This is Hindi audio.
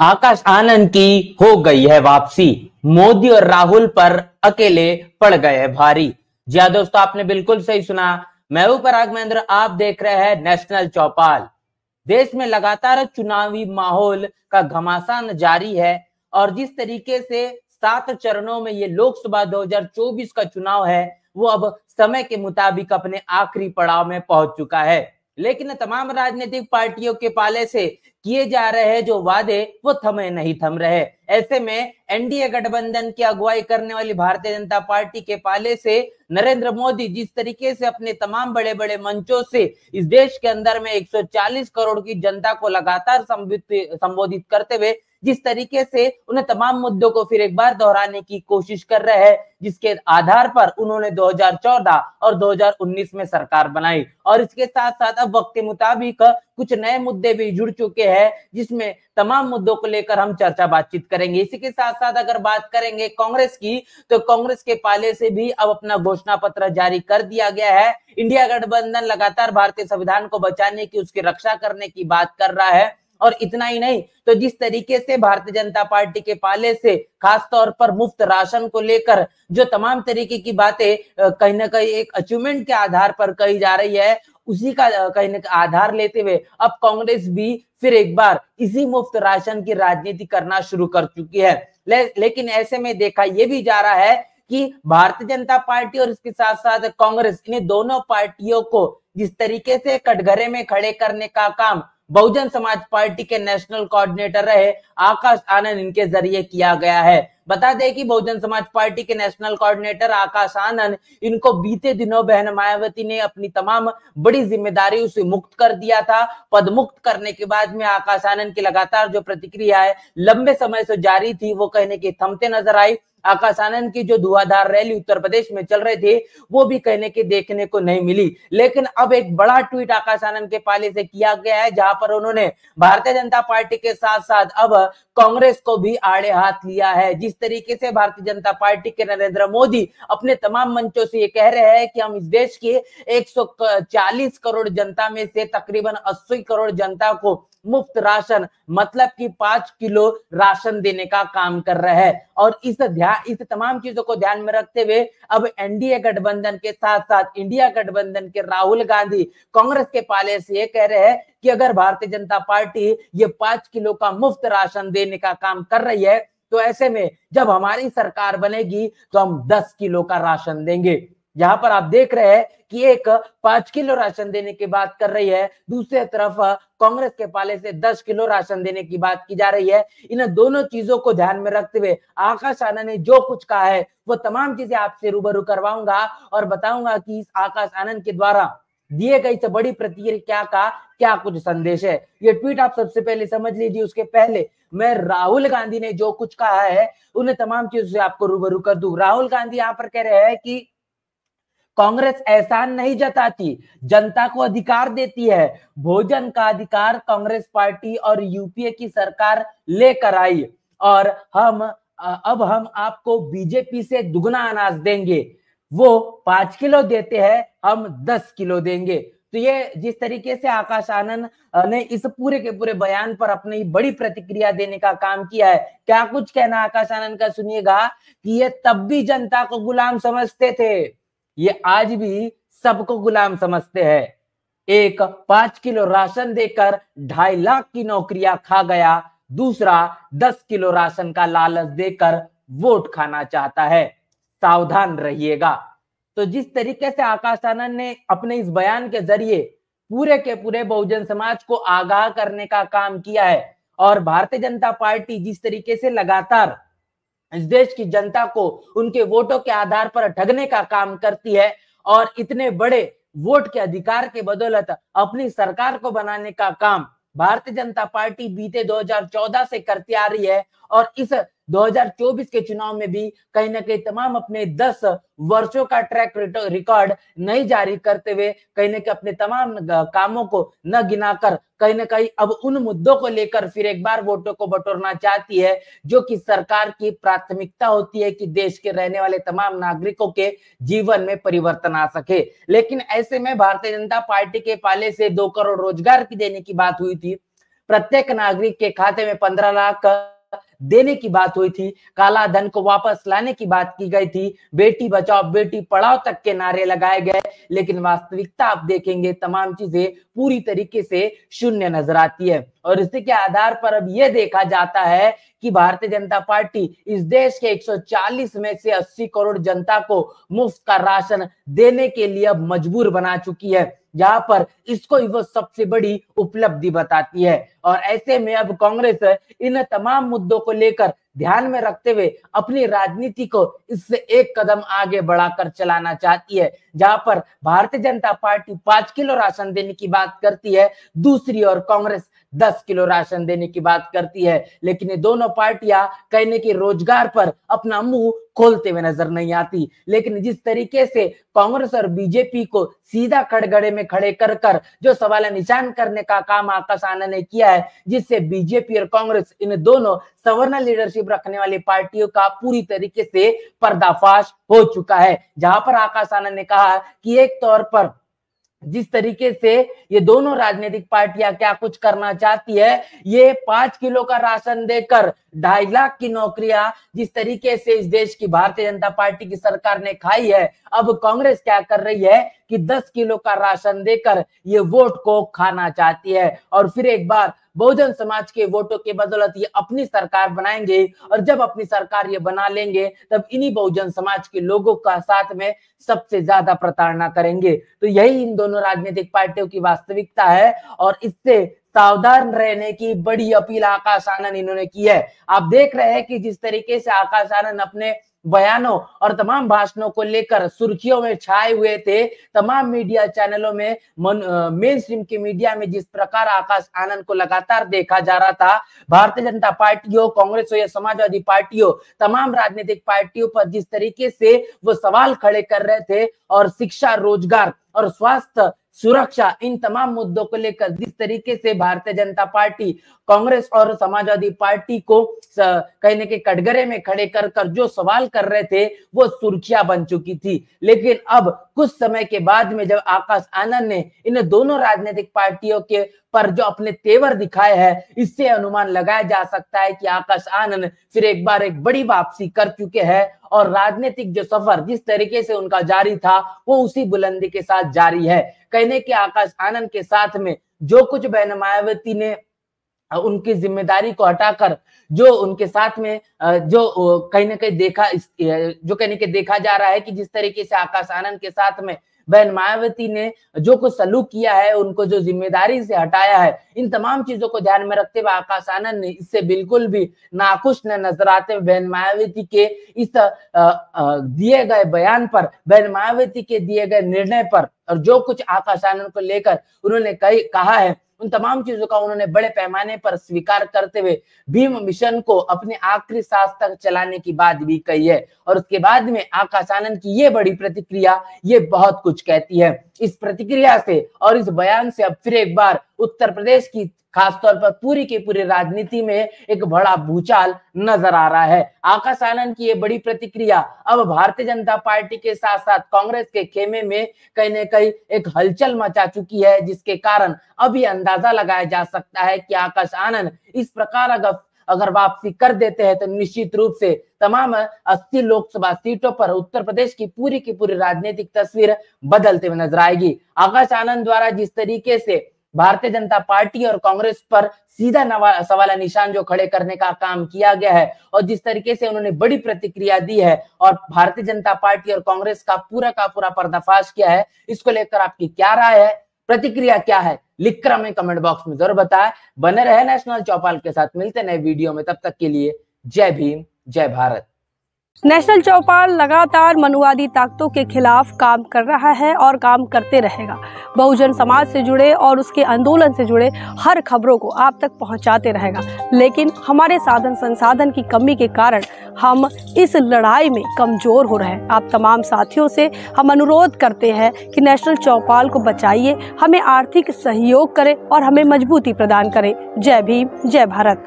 आकाश आनंद की हो गई है वापसी। मोदी और राहुल पर अकेले पड़ गए भारी। जी हाँ दोस्तों, आपने बिल्कुल सही सुना। मैं हूं पराग महेंद्र, आप देख रहे हैं नेशनल चौपाल। देश में लगातार चुनावी माहौल का घमासान जारी है और जिस तरीके से 7 चरणों में ये लोकसभा 2024 का चुनाव है वो अब समय के मुताबिक अपने आखिरी पड़ाव में पहुंच चुका है। लेकिन तमाम राजनीतिक पार्टियों के पाले से किए जा रहे जो वादे वो थमे नहीं थम रहे। ऐसे में एनडीए गठबंधन की अगुवाई करने वाली भारतीय जनता पार्टी के पाले से नरेंद्र मोदी जिस तरीके से अपने तमाम बड़े बड़े मंचों से इस देश के अंदर में 140 करोड़ की जनता को लगातार संबोधित करते हुए जिस तरीके से उन्हें तमाम मुद्दों को फिर एक बार दोहराने की कोशिश कर रहे हैं, जिसके आधार पर उन्होंने 2014 और 2019 में सरकार बनाई और इसके साथ साथ अब वक्त के मुताबिक कुछ नए मुद्दे भी जुड़ चुके हैं जिसमें तमाम मुद्दों को लेकर हम चर्चा बातचीत करेंगे। इसी के साथ साथ अगर बात करेंगे कांग्रेस की, तो कांग्रेस के पाले से भी अब अपना घोषणा पत्र जारी कर दिया गया है। इंडिया गठबंधन लगातार भारतीय संविधान को बचाने की, उसकी रक्षा करने की बात कर रहा है और इतना ही नहीं तो जिस तरीके से भारतीय जनता पार्टी के पाले से खास तौर पर मुफ्त राशन को लेकर जो तमाम तरीके की बातें कहीं ना कहीं एक अचीवमेंट के आधार पर कही जा रही है, उसी का कहीं ना कहीं आधार लेते हुए अब कांग्रेस भी फिर एक बार इसी मुफ्त राशन की राजनीति करना शुरू कर चुकी है। लेकिन ऐसे में देखा यह भी जा रहा है कि भारतीय जनता पार्टी और इसके साथ साथ कांग्रेस, इन दोनों पार्टियों को जिस तरीके से कटघरे में खड़े करने का काम बहुजन समाज पार्टी के नेशनल कोऑर्डिनेटर रहे आकाश आनंद इनके जरिए किया गया है। बता दें कि बहुजन समाज पार्टी के नेशनल कोऑर्डिनेटर आकाश आनंद, इनको बीते दिनों बहन मायावती ने अपनी तमाम बड़ी जिम्मेदारियों से मुक्त कर दिया था। पद मुक्त करने के बाद में आकाश आनंद की लगातार जो प्रतिक्रिया है लंबे समय से जारी थी वो कहने की थमते नजर आई। आकाश आनंद की जो धुआंधार रैली उत्तर प्रदेश में चल रहे थे वो भी कहने के देखने को नहीं मिली। लेकिन अब एक बड़ा ट्वीट आकाश आनंद के पाले से किया गया है जहां पर उन्होंने भारतीय जनता पार्टी के साथ साथ अब कांग्रेस को भी आड़े हाथ लिया है। जिस तरीके से भारतीय जनता पार्टी के नरेंद्र मोदी अपने तमाम मंचों से ये कह रहे हैं कि हम इस देश के 140 करोड़ जनता में से तकरीबन 80 करोड़ जनता को मुफ्त राशन मतलब कि 5 किलो राशन देने का काम कर रहे हैं और इस तमाम चीजों को ध्यान में रखते हुए अब एनडीए गठबंधन के साथ साथ इंडिया गठबंधन के राहुल गांधी कांग्रेस के पाले से ये कह रहे हैं कि अगर भारतीय जनता पार्टी ये 5 किलो का मुफ्त राशन देने का काम कर रही है तो ऐसे में जब हमारी सरकार बनेगी तो हम 10 किलो का राशन देंगे। जहां पर आप देख रहे हैं कि एक 5 किलो राशन देने की बात कर रही है, दूसरी तरफ कांग्रेस के पाले से 10 किलो राशन देने की बात की जा रही है। इन दोनों चीजों को ध्यान में रखते हुए आकाश आनंद ने जो कुछ कहा है वो तमाम चीजें आपसे रूबरू करवाऊंगा और बताऊंगा कि इस आकाश आनंद के द्वारा दिए गई से बड़ी प्रतिक्रिया का क्या कुछ संदेश है। ये ट्वीट आप सबसे पहले समझ लीजिए, उसके पहले मैं राहुल गांधी ने जो कुछ कहा है उन्हें तमाम चीजों से आपको रूबरू कर दूं। राहुल गांधी यहाँ पर कह रहे हैं कि कांग्रेस एहसान नहीं जताती, जनता को अधिकार देती है। भोजन का अधिकार कांग्रेस पार्टी और यूपीए की सरकार लेकर आई और अब हम आपको बीजेपी से दुगना अनाज देंगे। वो 5 किलो देते हैं, हम 10 किलो देंगे। तो ये जिस तरीके से आकाश आनंद ने इस पूरे के पूरे बयान पर अपनी बड़ी प्रतिक्रिया देने का काम किया है, क्या कुछ कहना आकाश आनंद का सुनिएगा कि ये तब भी जनता को गुलाम समझते थे, ये आज भी सबको गुलाम समझते हैं। एक 5 किलो राशन देकर 2.5 लाख की नौकरियां खा गया, दूसरा 10 किलो राशन का लालच देकर वोट खाना चाहता है, सावधान रहिएगा। तो जिस तरीके से आकाश आनंद ने अपने इस बयान के जरिए पूरे के पूरे बहुजन समाज को आगाह करने का काम किया है और भारतीय जनता पार्टी जिस तरीके से लगातार इस देश की जनता को उनके वोटों के आधार पर ठगने का काम करती है और इतने बड़े वोट के अधिकार के बदौलत अपनी सरकार को बनाने का काम भारतीय जनता पार्टी बीते 2014 से करती आ रही है और इस 2024 के चुनाव में भी कहीं ना कहीं तमाम अपने 10 वर्षों का ट्रैक रिकॉर्ड नहीं जारी करते हुए कहीं ना कहीं अपने तमाम कामों को न गिनाकर कहीं ना कहीं अब उन मुद्दों को लेकर फिर एक बार वोटों को बटोरना चाहती है जो कि सरकार की प्राथमिकता होती है कि देश के रहने वाले तमाम नागरिकों के जीवन में परिवर्तन आ सके। लेकिन ऐसे में भारतीय जनता पार्टी के पाले से 2 करोड़ रोजगार की देने की बात हुई थी। प्रत्येक नागरिक के खाते में 15 लाख देने की बात हुई थी, काला धन को वापस लाने की बात की गई थी, बेटी बचाओ बेटी पढ़ाओ तक के नारे लगाए गए, लेकिन वास्तविकता आप देखेंगे तमाम चीजें पूरी तरीके से शून्य नजर आती है। और इसी के आधार पर अब यह देखा जाता है कि भारतीय जनता पार्टी इस देश के 140 में से 80 करोड़ जनता को मुफ्त का राशन देने के लिए अब मजबूर बना चुकी है, जहां पर इसको वो सबसे बड़ी उपलब्धि बताती है। और ऐसे में अब कांग्रेस इन तमाम मुद्दों को लेकर ध्यान में रखते हुए अपनी राजनीति को इससे एक कदम आगे बढ़ाकर चलाना चाहती है, जहां पर Bharatiya Janata party 5 kilo ration देने की बात करती है, दूसरी ओर कांग्रेस 10 किलो राशन देने की बात करती है। लेकिन ये दोनों पार्टियां कहने की रोजगार पर अपना मुंह खोलते हुए नजर नहीं आती। लेकिन जिस तरीके से कांग्रेस और बीजेपी को सीधा कटघरे में खड़े कर कर जो सवाल निशान करने का काम आकाश आनंद ने किया है, जिससे बीजेपी और कांग्रेस इन दोनों सवर्ण लीडरशिप रखने वाली पार्टियों का पूरी तरीके से पर्दाफाश हो चुका है। जहां पर आकाश आनंद ने कहा कि एक तौर पर जिस तरीके से ये दोनों राजनीतिक पार्टियां क्या कुछ करना चाहती है, ये 5 किलो का राशन देकर 2.5 लाख की नौकरियां जिस तरीके से इस देश की भारतीय जनता पार्टी की सरकार ने खाई है, अब कांग्रेस क्या कर रही है कि 10 किलो का राशन देकर ये वोट को खाना चाहती है। और फिर एक बार बहुजन समाज के वोटों के बदौलत ये अपनी सरकार बनाएंगे, और जब अपनी सरकार ये बना लेंगे तब इन्हीं बहुजन समाज के लोगों का साथ में सबसे ज्यादा प्रताड़ना करेंगे। तो यही इन दोनों राजनीतिक पार्टियों की वास्तविकता है, और इससे सावधान रहने की बड़ी अपील आकाश आनंद इन्होंने की है। आप देख रहे हैं कि जिस तरीके से आकाश आनंद अपने बयानों और तमाम भाषणों को लेकर सुर्खियों में छाए हुए थे, तमाम मीडिया चैनलों में, मेन स्ट्रीम की मीडिया में जिस प्रकार आकाश आनंद को लगातार देखा जा रहा था, भारतीय जनता पार्टी हो, कांग्रेस हो या समाजवादी पार्टी हो, तमाम राजनीतिक पार्टियों पर जिस तरीके से वो सवाल खड़े कर रहे थे, और शिक्षा, रोजगार और स्वास्थ्य सुरक्षा, इन तमाम मुद्दों को लेकर जिस तरीके से भारतीय जनता पार्टी कांग्रेस और समाजवादी पार्टी को कहने के कटघरे में खड़े कर कर जो सवाल कर रहे थे, वो सुर्खियां बन चुकी थी। लेकिन अब कुछ समय के बाद में जब आकाश आनंद ने इन दोनों राजनीतिक पार्टियों के पर जो अपने तेवर दिखाए हैं, इससे अनुमान लगाया जा सकता है कि आकाश आनंद फिर एक बार एक बड़ी वापसी कर चुके हैं, और राजनीतिक जो सफर जिस तरीके से उनका जारी था वो उसी बुलंदी के साथ जारी है। कहने के आकाश आनंद के साथ में जो कुछ बहन मायावती ने उनकी जिम्मेदारी को हटाकर जो उनके साथ में जो कहीं ना कहीं देखा जा रहा है कि जिस तरीके से आकाश आनंद के साथ में बहन मायावती ने जो कुछ सलूक किया है, उनको जो जिम्मेदारी से हटाया है, इन तमाम चीजों को ध्यान में रखते हुए आकाश आनंद ने इससे बिल्कुल भी नाखुश न नजर आते हुए बहन मायावती के इस दिए गए बयान पर, बहन मायावती के दिए गए निर्णय पर, और जो कुछ आकाश आनंद को लेकर उन्होंने कहा है, उन तमाम चीजों का उन्होंने बड़े पैमाने पर स्वीकार करते हुए भीम मिशन को अपने आखिरी सांस तक चलाने की बात भी कही है। और उसके बाद में आकाश आनंद की ये बड़ी प्रतिक्रिया ये बहुत कुछ कहती है। इस प्रतिक्रिया से और इस बयान से अब फिर एक बार उत्तर प्रदेश की खासतौर पर पूरी की पूरी राजनीति में एक बड़ा भूचाल नजर आ रहा है। आकाश आनंद की ये बड़ी प्रतिक्रिया अब भारतीय जनता पार्टी के साथ साथ कांग्रेस के खेमे में कहीं न कहीं एक हलचल मचा चुकी है, जिसके कारण अभी अंदाजा लगाया जा सकता है कि आकाश आनंद इस प्रकार अगर वापसी कर देते हैं तो निश्चित रूप से तमाम 80 लोकसभा सीटों पर उत्तर प्रदेश की पूरी राजनीतिक तस्वीर बदलते हुए नजर आएगी। आकाश आनंद द्वारा जिस तरीके से भारतीय जनता पार्टी और कांग्रेस पर सीधा सवाल निशान जो खड़े करने का काम किया गया है, और जिस तरीके से उन्होंने बड़ी प्रतिक्रिया दी है और भारतीय जनता पार्टी और कांग्रेस का पूरा पर्दाफाश किया है, इसको लेकर आपकी क्या राय है, प्रतिक्रिया क्या है, लिखकर हमें कमेंट बॉक्स में जरूर बताएं। बने रहे नेशनल चौपाल के साथ, मिलते नए वीडियो में, तब तक के लिए जय भीम, जय भारत। नेशनल चौपाल लगातार मनुवादी ताकतों के खिलाफ काम कर रहा है और काम करते रहेगा। बहुजन समाज से जुड़े और उसके आंदोलन से जुड़े हर खबरों को आप तक पहुंचाते रहेगा। लेकिन हमारे साधन संसाधन की कमी के कारण हम इस लड़ाई में कमजोर हो रहे हैं। आप तमाम साथियों से हम अनुरोध करते हैं कि नेशनल चौपाल को बचाइए, हमें आर्थिक सहयोग करें और हमें मजबूती प्रदान करें। जय भीम, जय भारत।